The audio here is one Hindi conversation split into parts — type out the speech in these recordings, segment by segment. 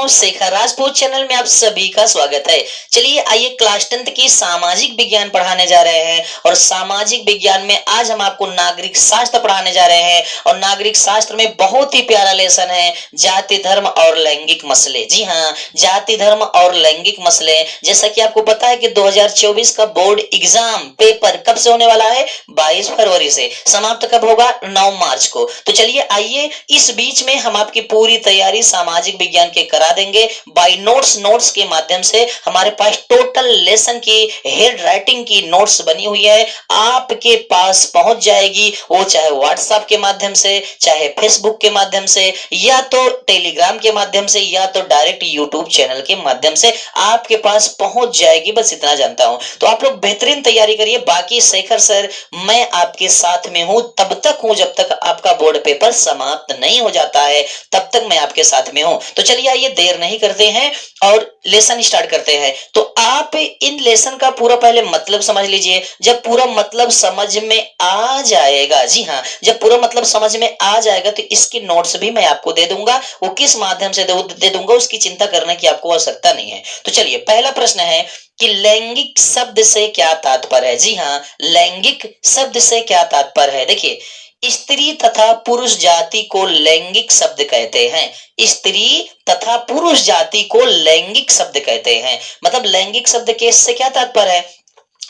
दोस्तों, शेखर राजपूत चैनल में आप सभी का स्वागत है। चलिए आइए क्लास 10th की सामाजिक विज्ञान पढ़ाने जा रहे हैं और सामाजिक विज्ञान में आज हम आपको नागरिक शास्त्र पढ़ाने जा रहे हैं और नागरिक शास्त्र में बहुत ही प्यारा लेसन है जाति धर्म और लैंगिक मसले। जी हाँ, जाति धर्म और लैंगिक मसले। जैसा कि आपको पता है कि 2024 का बोर्ड एग्जाम पेपर कब से होने वाला है? 22 फरवरी से। समाप्त कब होगा? 9 मार्च को। तो चलिए आइए इस बीच में हम आपकी पूरी तैयारी सामाजिक विज्ञान के करा देंगे बाय नोट्स के माध्यम से। हमारे पास टोटल लेसन की हेड राइटिंग की नोट्स बनी हुई है, आपके पास पहुंच जाएगी। वो चाहे व्हाट्सएप के माध्यम से, चाहे फेसबुक के माध्यम से, या तो टेलीग्राम के माध्यम से, या तो डायरेक्ट यूट्यूब चैनल के माध्यम से आपके पास पहुंच जाएगी। बस इतना जानता हूं। तो आप लोग बेहतरीन तैयारी करिए। बाकी शेखर सर मैं आपके साथ में हूं, तब तक हूं जब तक आपका बोर्ड पेपर समाप्त नहीं हो जाता है, तब तक मैं आपके साथ में हूं। तो चलिए आइए देर नहीं करते हैं और लेसन स्टार्ट करते हैं। तो आप इन लेसन का पूरा पहले मतलब समझ लीजिए। जब पूरा मतलब समझ में आ जाएगा, जी हाँ, जब पूरा मतलब समझ में आ जाएगा तो इसकी नोट्स भी मैं आपको दे दूंगा। वो किस माध्यम से दे दूंगा उसकी चिंता करने की आपको आवश्यकता नहीं है। तो चलिए पहला प्रश्न है कि लैंगिक शब्द से क्या तात्पर्य है? जी हाँ, लैंगिक शब्द से क्या तात्पर्य है? देखिए, स्त्री तथा पुरुष जाति को लैंगिक शब्द कहते हैं। स्त्री तथा पुरुष जाति को लैंगिक शब्द कहते हैं। मतलब लैंगिक शब्द के से क्या तात्पर्य है?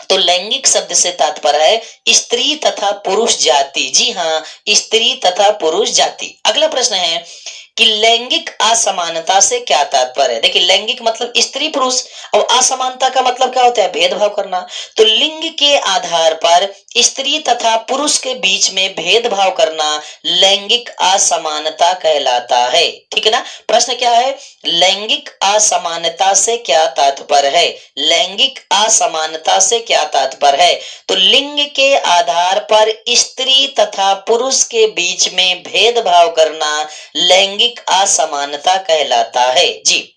तो लैंगिक शब्द से तात्पर्य है स्त्री तथा पुरुष जाति। जी हाँ, स्त्री तथा पुरुष जाति। अगला प्रश्न है कि लैंगिक असमानता से क्या तात्पर्य है? देखिए, लैंगिक मतलब स्त्री पुरुष और असमानता का मतलब क्या होता है? भेदभाव करना। तो लिंग के आधार पर स्त्री तथा पुरुष के बीच में भेदभाव करना लैंगिक असमानता कहलाता है। ठीक है ना? प्रश्न क्या है? लैंगिक असमानता से क्या तात्पर्य है? लैंगिक असमानता से क्या तात्पर्य है? तो लिंग के आधार पर स्त्री तथा पुरुष के बीच में भेदभाव करना लैंगिक असमानता कहलाता है। जी।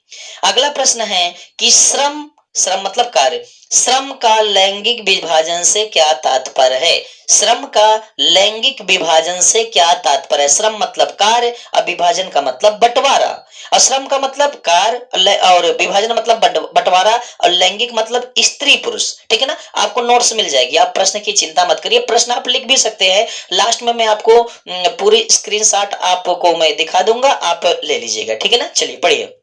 अगला प्रश्न है कि श्रम श्रम मतलब कार्य, श्रम का लैंगिक विभाजन से क्या तात्पर्य है? श्रम का लैंगिक विभाजन से क्या तात्पर्य है? श्रम मतलब कार्य और विभाजन का मतलब बंटवारा। और श्रम का मतलब कार्य और विभाजन मतलब बंटवारा और लैंगिक मतलब स्त्री पुरुष। ठीक है ना? आपको नोट्स मिल जाएगी, आप प्रश्न की चिंता मत करिए। प्रश्न आप लिख भी सकते हैं, लास्ट में मैं आपको पूरी स्क्रीनशॉट आपको मैं दिखा दूंगा, आप ले लीजिएगा। ठीक है ना? चलिए पढ़िए।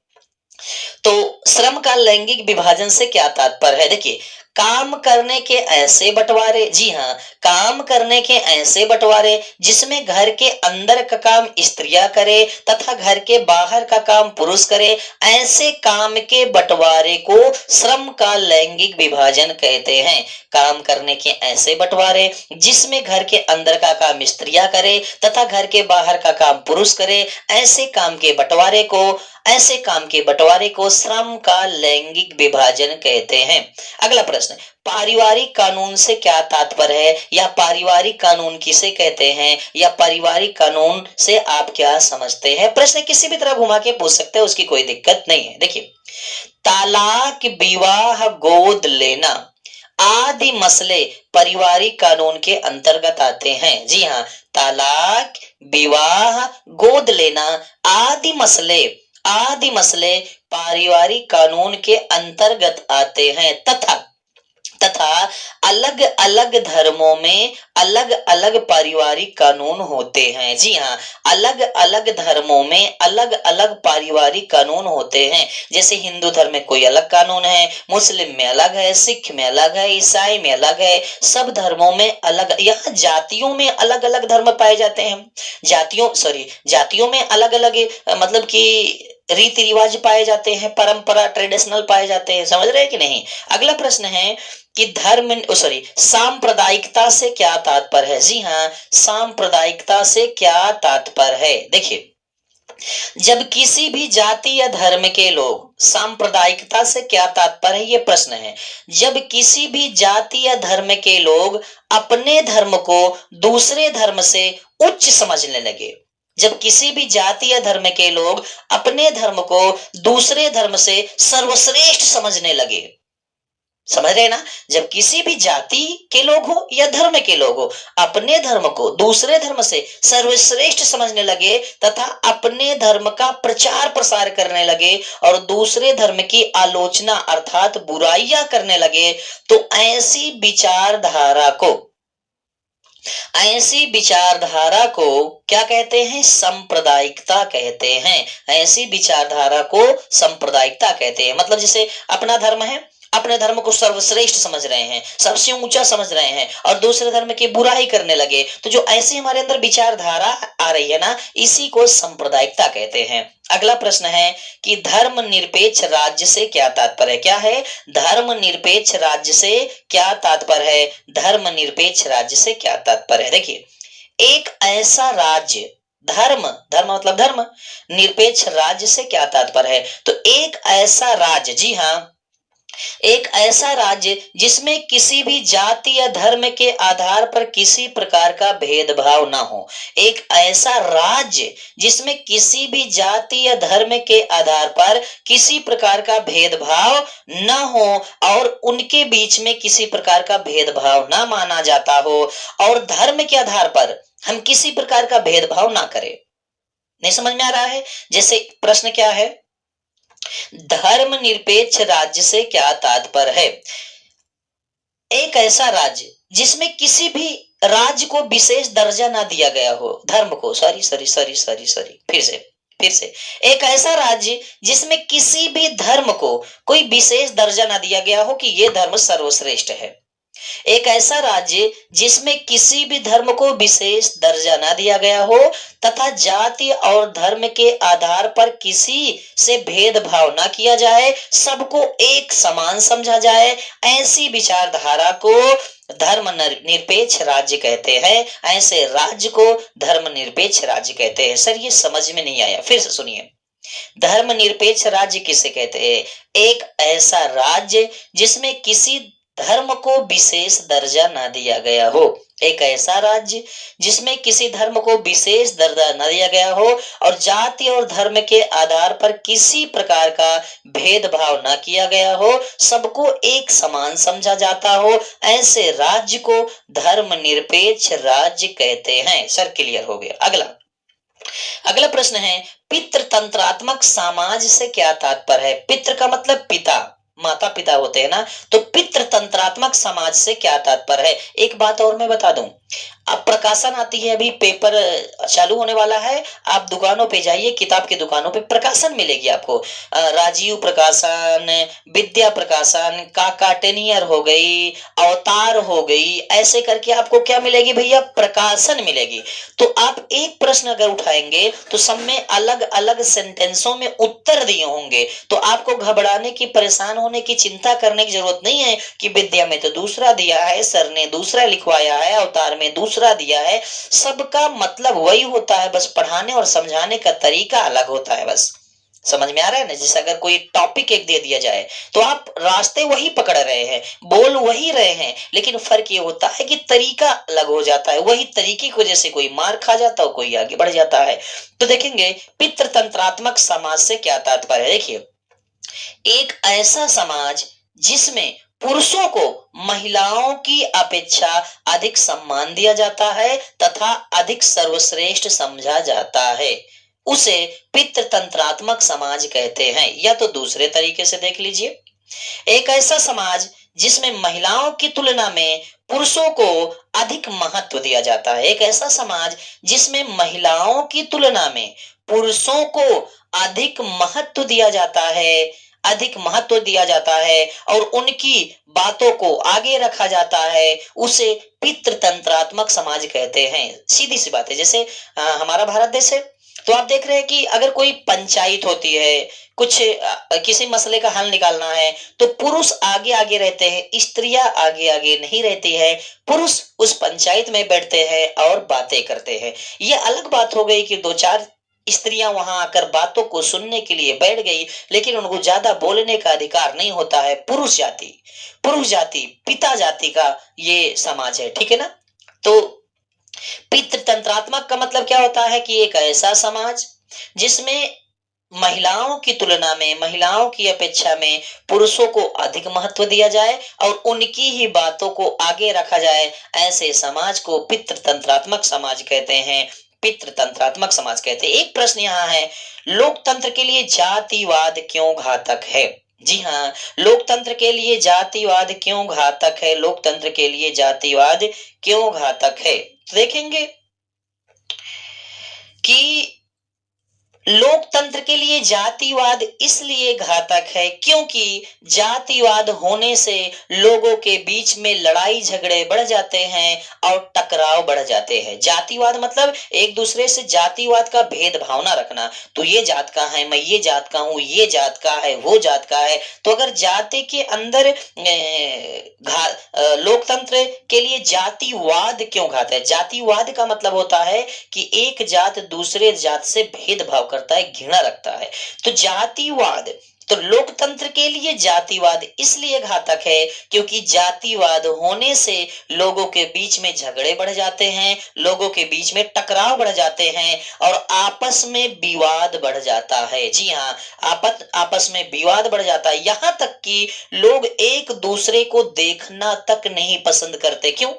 तो श्रम का लैंगिक विभाजन से क्या तात्पर्य है? देखिए, काम करने के ऐसे बंटवारे, जी हाँ, काम करने के ऐसे बंटवारे जिसमें घर के अंदर का काम स्त्रियां करे तथा घर के बाहर का काम पुरुष करे, ऐसे काम के बंटवारे को श्रम का लैंगिक विभाजन कहते हैं। काम करने के ऐसे बंटवारे जिसमें घर के अंदर का काम स्त्रियां करे तथा घर के बाहर का काम पुरुष करे, ऐसे काम के बंटवारे को श्रम का लैंगिक विभाजन कहते हैं। अगला प्रश्न, पारिवारिक कानून से क्या तात्पर्य है? या पारिवारिक कानून किसे कहते हैं? या पारिवारिक कानून से आप क्या समझते हैं? प्रश्न किसी भी तरह घुमा के पूछ सकते हैं, उसकी कोई दिक्कत नहीं है। देखिए, तालाक, विवाह, गोद लेना आदि मसले पारिवारिक कानून के अंतर्गत आते हैं। जी हाँ, तालाक, विवाह, गोद लेना आदि मसले पारिवारिक कानून के अंतर्गत आते हैं तथा अलग अलग धर्मों में अलग अलग पारिवारिक कानून होते हैं। जी हाँ, अलग अलग धर्मों में अलग अलग पारिवारिक कानून होते हैं। जैसे हिंदू धर्म में कोई अलग कानून है, मुस्लिम में अलग है, सिख में अलग है, ईसाई में अलग है, सब धर्मों में अलग। यहाँ जातियों में अलग अलग धर्म पाए जाते हैं। जातियों में अलग अलग मतलब कि रीति रिवाज पाए जाते हैं, परंपरा ट्रेडिशनल पाए जाते हैं। समझ रहे हैं कि नहीं? अगला प्रश्न है कि सांप्रदायिकता से क्या तात्पर्य है? जी हाँ, सांप्रदायिकता से क्या तात्पर्य है? देखिए, जब किसी भी जाति या धर्म के लोग, सांप्रदायिकता से क्या तात्पर्य है? ये प्रश्न है। जब किसी भी जाति या धर्म के लोग अपने धर्म को दूसरे धर्म से उच्च समझने लगे, जब किसी भी जाति या धर्म के लोग अपने धर्म को दूसरे धर्म से सर्वश्रेष्ठ समझने लगे, समझ रहे हैं ना? जब किसी भी जाति के लोग हो या धर्म के लोग हो अपने धर्म को दूसरे धर्म से सर्वश्रेष्ठ समझने लगे तथा अपने धर्म का प्रचार प्रसार करने लगे और दूसरे धर्म की आलोचना अर्थात बुराइयां करने लगे, तो ऐसी विचारधारा को क्या कहते हैं? सांप्रदायिकता कहते हैं। ऐसी विचारधारा को सांप्रदायिकता कहते हैं। मतलब जैसे अपना धर्म है, अपने धर्म को सर्वश्रेष्ठ समझ रहे हैं, सबसे ऊंचा समझ रहे हैं और दूसरे धर्म की बुराई करने लगे, तो जो ऐसी हमारे अंदर विचारधारा आ रही है ना, इसी को सांप्रदायिकता कहते हैं। अगला प्रश्न है कि धर्मनिरपेक्ष राज्य से क्या तात्पर्य है? क्या है? धर्मनिरपेक्ष राज्य से क्या तात्पर्य है? धर्मनिरपेक्ष राज्य से क्या तात्पर्य है? देखिए, एक ऐसा राज्य, धर्म, धर्म मतलब धर्म, निरपेक्ष राज्य से क्या तात्पर्य है? तो एक ऐसा राज्य, जी हाँ, एक ऐसा राज्य जिसमें किसी भी जाति या धर्म के आधार पर किसी प्रकार का भेदभाव ना हो। एक ऐसा राज्य जिसमें किसी भी जाति या धर्म के आधार पर किसी प्रकार का भेदभाव न हो और उनके बीच में किसी प्रकार का भेदभाव ना माना जाता हो और धर्म के आधार पर हम किसी प्रकार का भेदभाव ना करें। नहीं समझ में आ रहा है? जैसे प्रश्न क्या है? धर्मनिरपेक्ष राज्य से क्या तात्पर्य है? एक ऐसा राज्य जिसमें किसी भी राज्य को विशेष दर्जा ना दिया गया हो, धर्म को, sorry sorry sorry sorry sorry फिर से एक ऐसा राज्य जिसमें किसी भी धर्म को कोई विशेष दर्जा ना दिया गया हो कि ये धर्म सर्वश्रेष्ठ है। एक ऐसा राज्य जिसमें किसी भी धर्म को विशेष दर्जा ना दिया गया हो तथा जाति और धर्म के आधार पर किसी से भेदभाव ना किया जाए, सबको एक समान समझा जाए, ऐसी विचारधारा को धर्मनिरपेक्ष राज्य कहते हैं। ऐसे राज्य को धर्मनिरपेक्ष राज्य कहते हैं। सर ये समझ में नहीं आया, फिर से सुनिए। धर्मनिरपेक्ष राज्य किसे कहते हैं? एक ऐसा राज्य जिसमें किसी धर्म को विशेष दर्जा ना दिया गया हो। एक ऐसा राज्य जिसमें किसी धर्म को विशेष दर्जा न दिया गया हो और जाति और धर्म के आधार पर किसी प्रकार का भेदभाव न किया गया हो, सबको एक समान समझा जाता हो, ऐसे राज्य को धर्मनिरपेक्ष राज्य कहते हैं। सर क्लियर हो गया। अगला प्रश्न है, पितृतंत्रात्मक समाज से क्या तात्पर्य है? पितृ का मतलब पिता, माता पिता होते हैं ना, तो पितृतंत्रात्मक समाज से क्या तात्पर्य है? एक बात और मैं बता दूं, अब प्रकाशन आती है, अभी पेपर चालू होने वाला है, आप दुकानों पे जाइए, किताब की दुकानों पे प्रकाशन मिलेगी आपको। राजीव प्रकाशन, विद्या प्रकाशन, काकाटेनियर हो गई, अवतार हो गई, ऐसे करके आपको क्या मिलेगी भैया? प्रकाशन मिलेगी। तो आप एक प्रश्न अगर उठाएंगे तो सब में अलग अलग सेंटेंसों में उत्तर दिए होंगे, तो आपको घबराने की, परेशान होने की, चिंता करने की जरूरत नहीं है कि विद्या में तो दूसरा दिया है, सर ने दूसरा लिखवाया है, अवतार में दूसरा दिया है। सबका मतलब वही होता है, बस पढ़ाने और समझाने का तरीका अलग होता है। बस समझ में आ रहा है ना? जैसे अगर कोई टॉपिक एक दे दिया जाए तो आप रास्ते वही पकड़ रहे हैं, बोल वही रहे हैं, लेकिन फर्क ये होता है कि तरीका अलग हो जाता है। वही तरीके की वजह से कोई मार खा जाता है, कोई आगे बढ़ जाता है। तो देखेंगे पितृतंत्रात्मक समाज से क्या तात्पर्य है। देखिए, एक ऐसा समाज जिसमें पुरुषों को महिलाओं की अपेक्षा अधिक सम्मान दिया जाता है तथा अधिक सर्वश्रेष्ठ समझा जाता है, उसे पितृतंत्रात्मक समाज कहते हैं। या तो दूसरे तरीके से देख लीजिए, एक ऐसा समाज जिसमें महिलाओं की तुलना में पुरुषों को अधिक महत्व दिया जाता है। एक ऐसा समाज जिसमें महिलाओं की तुलना में पुरुषों को अधिक महत्व दिया जाता है, अधिक महत्व दिया जाता है और उनकी बातों को आगे रखा जाता है, उसे पितृतंत्रात्मक समाज कहते हैं। सीधी सी बात है। जैसे हमारा भारत देश है, तो आप देख रहे हैं कि अगर कोई पंचायत होती है, कुछ किसी मसले का हल निकालना है, तो पुरुष आगे आगे रहते हैं, स्त्रियां आगे आगे नहीं रहती है। पुरुष उस पंचायत में बैठते हैं और बातें करते हैं। ये अलग बात हो गई कि दो चार स्त्रियां वहां आकर बातों को सुनने के लिए बैठ गई, लेकिन उनको ज्यादा बोलने का अधिकार नहीं होता है। पुरुष जाति पिता जाति का ये समाज है, ठीक है ना? तो पितृतंत्रात्मक का मतलब क्या होता है कि एक ऐसा समाज जिसमें महिलाओं की तुलना में, महिलाओं की अपेक्षा में पुरुषों को अधिक महत्व दिया जाए और उनकी ही बातों को आगे रखा जाए, ऐसे समाज को पितृतंत्रात्मक समाज कहते हैं। पितृतंत्रात्मक समाज कहते हैं। एक प्रश्न यहाँ है, लोकतंत्र के लिए जातिवाद क्यों घातक है? जी हाँ, लोकतंत्र के लिए जातिवाद क्यों घातक है? लोकतंत्र के लिए जातिवाद क्यों घातक है? तो देखेंगे कि लोकतंत्र के लिए जातिवाद इसलिए घातक है क्योंकि जातिवाद होने से लोगों के बीच में लड़ाई झगड़े बढ़ जाते हैं और टकराव बढ़ जाते हैं। जातिवाद मतलब एक दूसरे से जातिवाद का भेदभाव ना रखना, तो ये जात का है, मैं ये जात का हूं, ये जात का है, वो जात का है। तो अगर जाति के अंदर लोकतंत्र के लिए जातिवाद क्यों घातक है? जातिवाद का मतलब होता है कि एक जात दूसरे जात से भेदभाव करता है, घृणा रखता है। तो जातिवाद, तो लोकतंत्र के लिए जातिवाद इसलिए घातक है क्योंकि जातिवाद होने से लोगों के बीच में झगड़े बढ़ जाते हैं, लोगों के बीच में टकराव बढ़ जाते हैं और आपस में विवाद बढ़ जाता है। जी हाँ, आपस में विवाद बढ़ जाता है, यहां तक कि लोग एक दूसरे को देखना तक नहीं पसंद करते। क्यों?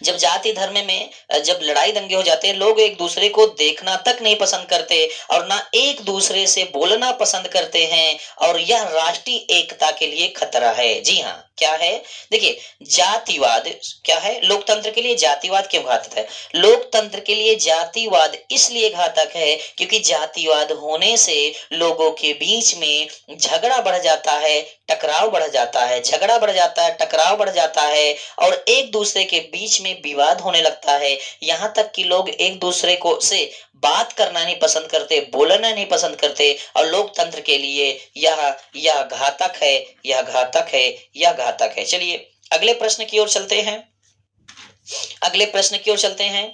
जब जाति धर्म में जब लड़ाई दंगे हो जाते हैं, लोग एक दूसरे को देखना तक नहीं पसंद करते और ना एक दूसरे से बोलना पसंद करते हैं, और यह राष्ट्रीय एकता के लिए खतरा है। जी हाँ, क्या है? देखिए, जातिवाद क्या है? लोकतंत्र के लिए जातिवाद क्यों घातक है? लोकतंत्र के लिए जातिवाद इसलिए घातक है क्योंकि जातिवाद होने से लोगों के बीच में झगड़ा बढ़ जाता है, टकराव बढ़ जाता है, झगड़ा बढ़ जाता है, टकराव बढ़ जाता है और एक दूसरे के बीच में विवाद होने लगता है। यहां तक कि लोग एक दूसरे को से बात करना नहीं पसंद करते, बोलना नहीं पसंद करते, और लोकतंत्र के लिए यह घातक है, यह घातक है, यह घातक है। चलिए अगले प्रश्न की ओर चलते हैं। अगले प्रश्न की ओर चलते हैं।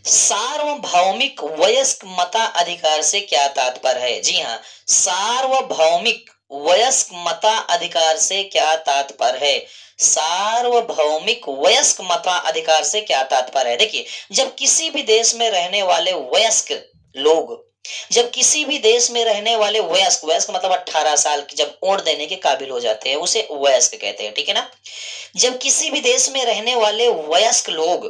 सार्वभौमिक वयस्क मताधिकार से क्या तात्पर्य है? जी हाँ, सार्वभौमिक वयस्क मताधिकार से क्या तात्पर्य है? सार्वभौमिक वयस्क मताधिकार से क्या तात्पर्य है? देखिए, जब किसी भी देश में रहने वाले वयस्क लोग, जब किसी भी देश में रहने वाले वयस्क, वयस्क मतलब 18 साल की जब वोट देने के काबिल हो जाते हैं, उसे वयस्क कहते हैं। ठीक है ना? जब किसी भी देश में रहने वाले वयस्क लोग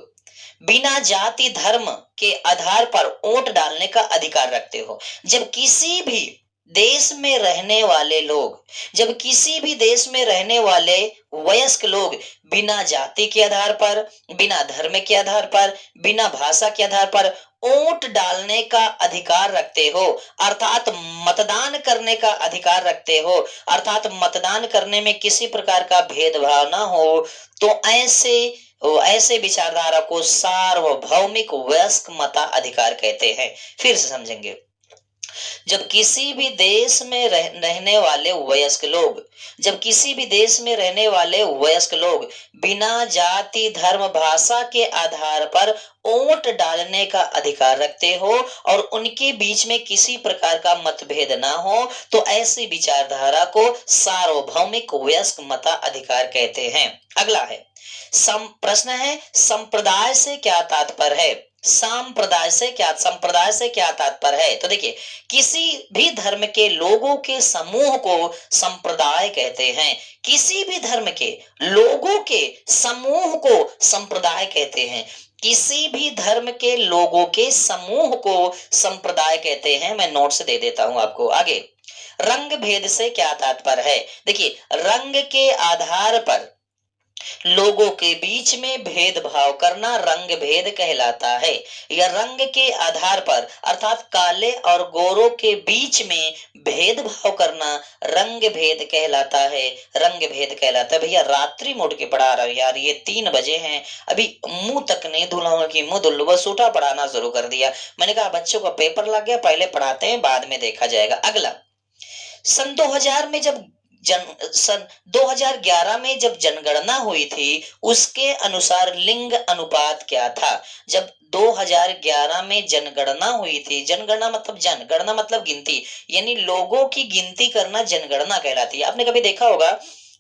बिना जाति धर्म के आधार पर वोट डालने का अधिकार रखते हो, जब किसी भी देश में रहने वाले लोग, जब किसी भी देश में रहने वाले वयस्क लोग बिना जाति के आधार पर, बिना धर्म के आधार पर, बिना भाषा के आधार पर वोट डालने का अधिकार रखते हो, अर्थात मतदान करने का अधिकार रखते हो, अर्थात मतदान करने में किसी प्रकार का भेदभाव ना हो, तो ऐसे विचारधारा को सार्वभौमिक वयस्क मताधिकार कहते हैं। फिर से समझेंगे, जब किसी भी देश में रहने वाले वयस्क लोग, जब किसी भी देश में रहने वाले वयस्क लोग बिना जाति धर्म भाषा के आधार पर वोट डालने का अधिकार रखते हो और उनके बीच में किसी प्रकार का मतभेद ना हो, तो ऐसी विचारधारा को सार्वभौमिक वयस्क मताधिकार कहते हैं। अगला है, प्रश्न है, संप्रदाय से क्या तात्पर्य है? संप्रदाय से क्या तात्पर्य है? तो देखिए, किसी भी धर्म के लोगों के समूह को संप्रदाय कहते हैं। किसी भी धर्म के लोगों के समूह को संप्रदाय कहते हैं। किसी भी धर्म के लोगों के समूह को संप्रदाय कहते हैं। मैं नोट से दे देता हूं आपको आगे। रंग भेद से क्या तात्पर्य है? देखिए, रंग के आधार पर लोगों के बीच में भेदभाव करना रंग भेद कहलाता है। यह रंग के आधार पर, अर्थात काले और गोरों के बीच में भेदभाव करना रंग भेद कहलाता है। रंग भेद कहलाता है। भैया रात्रि मोड के पढ़ा रहा हूं यार, ये 3 बजे हैं, अभी मुंह तक नहीं धुला हूं कि मुंह धुल, बस उठा पढ़ाना शुरू कर दिया। मैंने कहा बच्चों का पेपर लग गया, पहले पढ़ाते हैं, बाद में देखा जाएगा। अगला, सन 2000 में जब सन 2011 में जब जनगणना हुई थी, उसके अनुसार लिंग अनुपात क्या था? जब 2011 में जनगणना हुई थी, जनगणना मतलब जनगणना मतलब गिनती, यानी लोगों की गिनती करना जनगणना कहलाती है। आपने कभी देखा होगा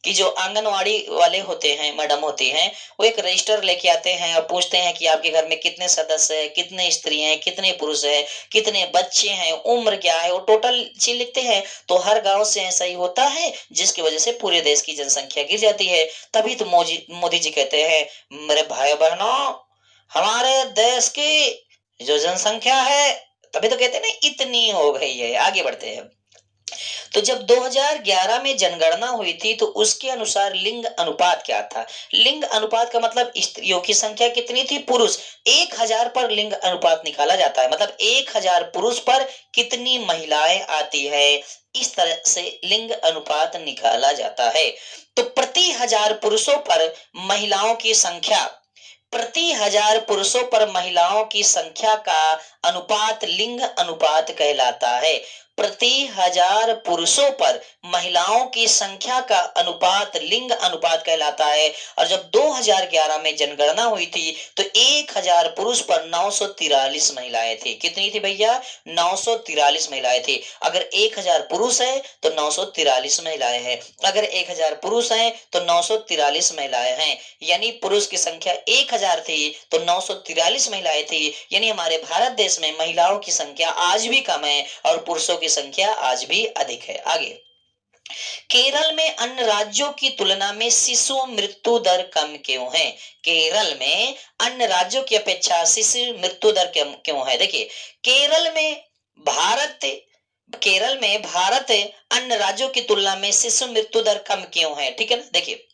कि जो आंगनवाड़ी वाले होते हैं, मैडम होती हैं, वो एक रजिस्टर लेके आते हैं और पूछते हैं कि आपके घर में कितने सदस्य हैं, कितने स्त्री हैं, कितने पुरुष हैं, कितने बच्चे हैं, उम्र क्या है, वो टोटल चीज लिखते हैं। तो हर गांव से ऐसा ही होता है, जिसकी वजह से पूरे देश की जनसंख्या गिर जाती है। तभी तो मोदी जी कहते हैं, मेरे भाई बहनों, हमारे देश की जो जनसंख्या है, तभी तो कहते हैं ना, इतनी हो गई है। आगे बढ़ते हैं। तो जब 2011 में जनगणना हुई थी तो उसके अनुसार लिंग अनुपात क्या था? लिंग अनुपात का मतलब स्त्रियों की संख्या कितनी थी, पुरुष 1000 पर लिंग अनुपात निकाला जाता है, मतलब 1000 पुरुष पर कितनी महिलाएं आती है, इस तरह से लिंग अनुपात निकाला जाता है। तो प्रति 1000 पुरुषों पर महिलाओं की संख्या, प्रति 1000 पुरुषों पर महिलाओं की संख्या का अनुपात लिंग अनुपात कहलाता है। प्रति 1000 पुरुषों पर महिलाओं की संख्या का अनुपात लिंग अनुपात कहलाता है। और जब 2011 में जनगणना हुई थी तो 1000 पुरुष पर 943 महिलाएं थी। कितनी थी भैया? 943 महिलाएं थी। अगर 1000 पुरुष है तो 943 महिलाएं हैं, अगर 1000 पुरुष हैं तो 943 महिलाएं हैं, यानी पुरुष की संख्या 1000 थी तो 943 महिलाएं थी। यानी हमारे भारत देश में महिलाओं की संख्या आज भी कम है और पुरुषों की संख्या आज भी अधिक है। आगे, केरल में अन्य राज्यों की तुलना में शिशु मृत्यु दर कम क्यों है? केरल में अन्य राज्यों की अपेक्षा शिशु मृत्यु दर क्यों है? देखिए, केरल में भारत केरल में भारत अन्य राज्यों की तुलना में शिशु मृत्यु दर कम क्यों है? ठीक है ना। देखिए,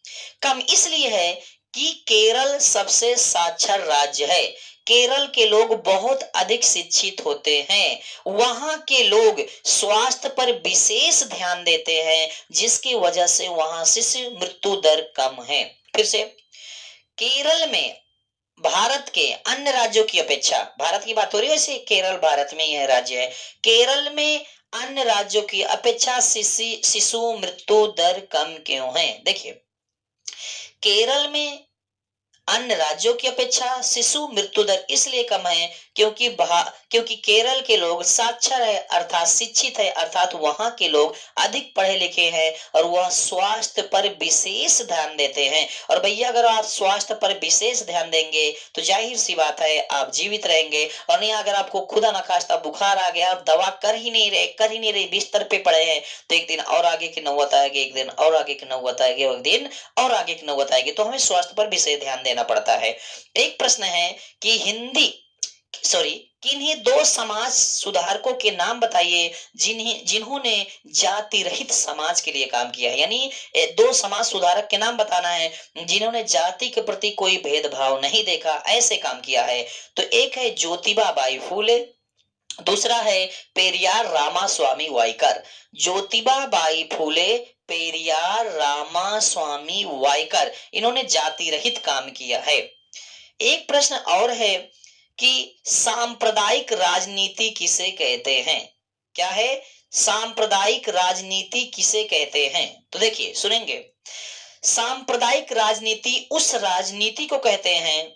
कम इसलिए है कि केरल सबसे साक्षर राज्य है। केरल के लोग बहुत अधिक शिक्षित होते हैं। वहां के लोग स्वास्थ्य पर विशेष ध्यान देते हैं, जिसकी वजह से वहां शिशु मृत्यु दर कम है। फिर से, केरल में भारत के अन्य राज्यों की अपेक्षा, भारत की बात हो रही है, वैसे केरल भारत में यह राज्य है, केरल में अन्य राज्यों की अपेक्षा शिशु मृत्यु दर कम क्यों है? देखिए, केरल में अन्य राज्यों की अपेक्षा शिशु मृत्यु दर इसलिए कम है क्योंकि केरल के लोग साक्षर है, अर्थात शिक्षित है, अर्थात वहां के लोग अधिक पढ़े लिखे हैं और वह स्वास्थ्य पर विशेष ध्यान देते हैं। और भैया, अगर आप स्वास्थ्य पर विशेष ध्यान देंगे तो जाहिर सी बात है आप जीवित रहेंगे। और नहीं, अगर आपको खुदा न खास्ता बुखार आ गया, आप दवा कर ही नहीं रहे, बिस्तर पे पड़े हैं, तो एक दिन और आगे की नौबत आएगी, एक दिन और आगे की नौबत आएगी, एक दिन और आगे की नौबत आएगी। तो हमें स्वास्थ्य पर विशेष ध्यान देना पड़ता है। एक प्रश्न है कि किन्हीं दो समाज सुधारकों के नाम बताइए जिन्होंने जाति रहित समाज के लिए काम किया है। यानी दो समाज सुधारक के नाम बताना है जिन्होंने जाति के प्रति कोई भेदभाव नहीं देखा, ऐसे काम किया है। तो एक है ज्योतिबा बाई फूले, दूसरा है पेरियार रामास्वामी वाइकर। ज्योतिबा बाई फूले, पेरियार रामास्वामी वाइकर, इन्होंने जाति रहित काम किया है। एक प्रश्न और है कि सांप्रदायिक राजनीति किसे कहते हैं? क्या है? सांप्रदायिक राजनीति किसे कहते हैं? तो देखिए, सुनेंगे, सांप्रदायिक राजनीति उस राजनीति को कहते हैं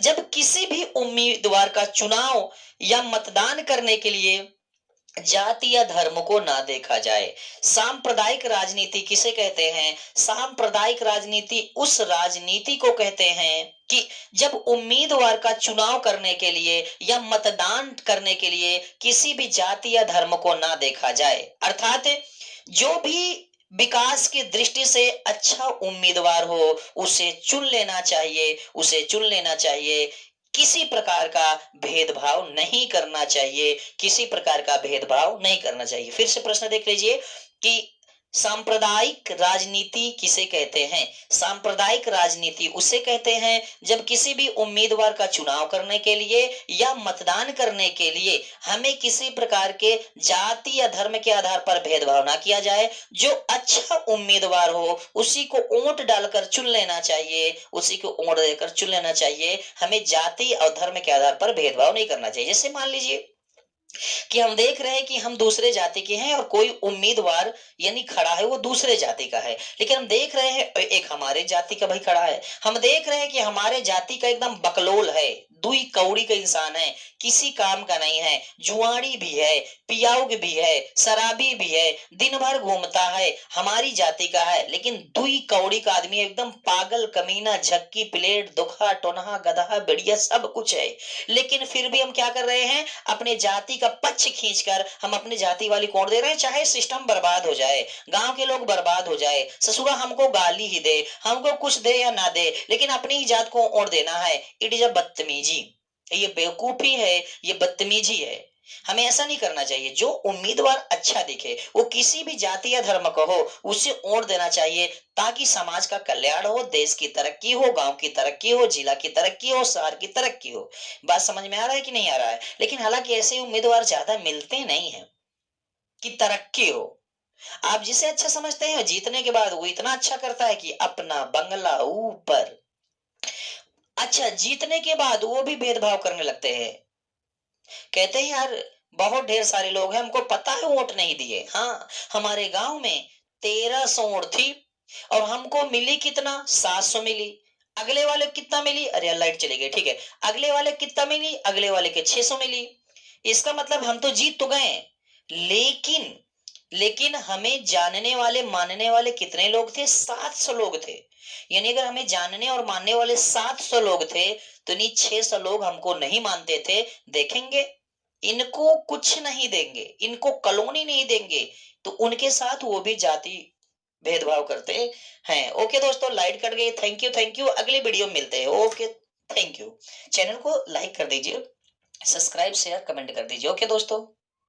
जब किसी भी उम्मीदवार का चुनाव या मतदान करने के लिए जाति या धर्म को ना देखा जाए। सांप्रदायिक राजनीति किसे कहते हैं? सांप्रदायिक राजनीति उस राजनीति को कहते हैं कि जब उम्मीदवार का चुनाव करने के लिए या मतदान करने के लिए किसी भी जाति या धर्म को ना देखा जाए, अर्थात जो भी विकास की दृष्टि से अच्छा उम्मीदवार हो उसे चुन लेना चाहिए, किसी प्रकार का भेदभाव नहीं करना चाहिए, किसी प्रकार का भेदभाव नहीं करना चाहिए। फिर से प्रश्न देख लीजिए कि सांप्रदायिक राजनीति किसे कहते हैं? सांप्रदायिक राजनीति उसे कहते हैं जब किसी भी उम्मीदवार का चुनाव करने के लिए या मतदान करने के लिए हमें किसी प्रकार के जाति या धर्म के आधार पर भेदभाव ना किया जाए। जो अच्छा उम्मीदवार हो उसी को वोट डालकर चुन लेना चाहिए, उसी को वोट देकर चुन लेना चाहिए। हमें जाति और धर्म के आधार पर भेदभाव नहीं करना चाहिए। जैसे मान लीजिए कि हम देख रहे हैं कि हम दूसरे जाति के हैं और कोई उम्मीदवार यानी खड़ा है वो दूसरे जाति का है, लेकिन हम देख रहे हैं एक हमारे जाति का भाई खड़ा है, हम देख रहे हैं कि हमारे जाति का एकदम बकलोल है, दुई कौड़ी का इंसान है, किसी काम का नहीं है, जुआड़ी भी है, पियाउग भी है, शराबी भी है, दिन भर घूमता है, हमारी जाति का है, लेकिन दुई कौड़ी का आदमी एकदम पागल, कमीना, झक्की, प्लेट, दुखा, टोनहा, गधा, बढ़िया सब कुछ है। लेकिन फिर भी हम क्या कर रहे हैं, अपने जाति का पक्ष खींचकर हम अपने जाति वाली कोड दे रहे हैं, चाहे सिस्टम बर्बाद हो जाए, गांव के लोग बर्बाद हो जाए, ससुरा हमको गाली ही दे, हमको कुछ दे या ना दे, लेकिन अपनी ही जात को ओढ़ देना है। इट इज अ बदतमीजी, ये बेवकूफी है, ये बदतमीजी है। हमें ऐसा नहीं करना चाहिए। जो उम्मीदवार अच्छा दिखे, वो किसी भी जाति या धर्म का हो, उसे ओढ़ देना चाहिए, ताकि समाज का कल्याण हो, देश की तरक्की हो, गांव की तरक्की हो, जिला की तरक्की हो, शहर की तरक्की हो। बात समझ में आ रहा है कि नहीं आ रहा है? लेकिन हालांकि ऐसे उम्मीदवार ज्यादा मिलते नहीं है कि तरक्की हो। आप जिसे अच्छा समझते हैं, जीतने के बाद वो इतना अच्छा करता है कि अपना बंगला ऊपर। अच्छा, जीतने के बाद वो भी भेदभाव करने लगते हैं, कहते हैं यार बहुत ढेर सारे लोग हैं, हमको पता है वोट नहीं दिए। हाँ, हमारे गांव में 1300 वोट थी और हमको मिली कितना, 700 मिली। अगले वाले कितना मिली, अरे लाइट चली गई, ठीक है। अगले वाले कितना मिली, अगले वाले के 600 मिली। इसका मतलब हम तो जीत तो गए, लेकिन लेकिन हमें जानने वाले मानने वाले कितने लोग थे, 700 लोग थे। यानी अगर हमें जानने और मानने वाले 700 लोग थे, तो नहीं 600 लोग हमको नहीं मानते थे। देखेंगे, इनको कुछ नहीं देंगे, इनको कॉलोनी नहीं देंगे, तो उनके साथ वो भी जाति भेदभाव करते हैं। ओके दोस्तों, लाइट कट गई, थैंक यू थैंक यू, अगली वीडियो में मिलते हैं। Okay, thank you. चैनल को लाइक कर दीजिए, सब्सक्राइब शेयर कमेंट कर दीजिए। ओके दोस्तों।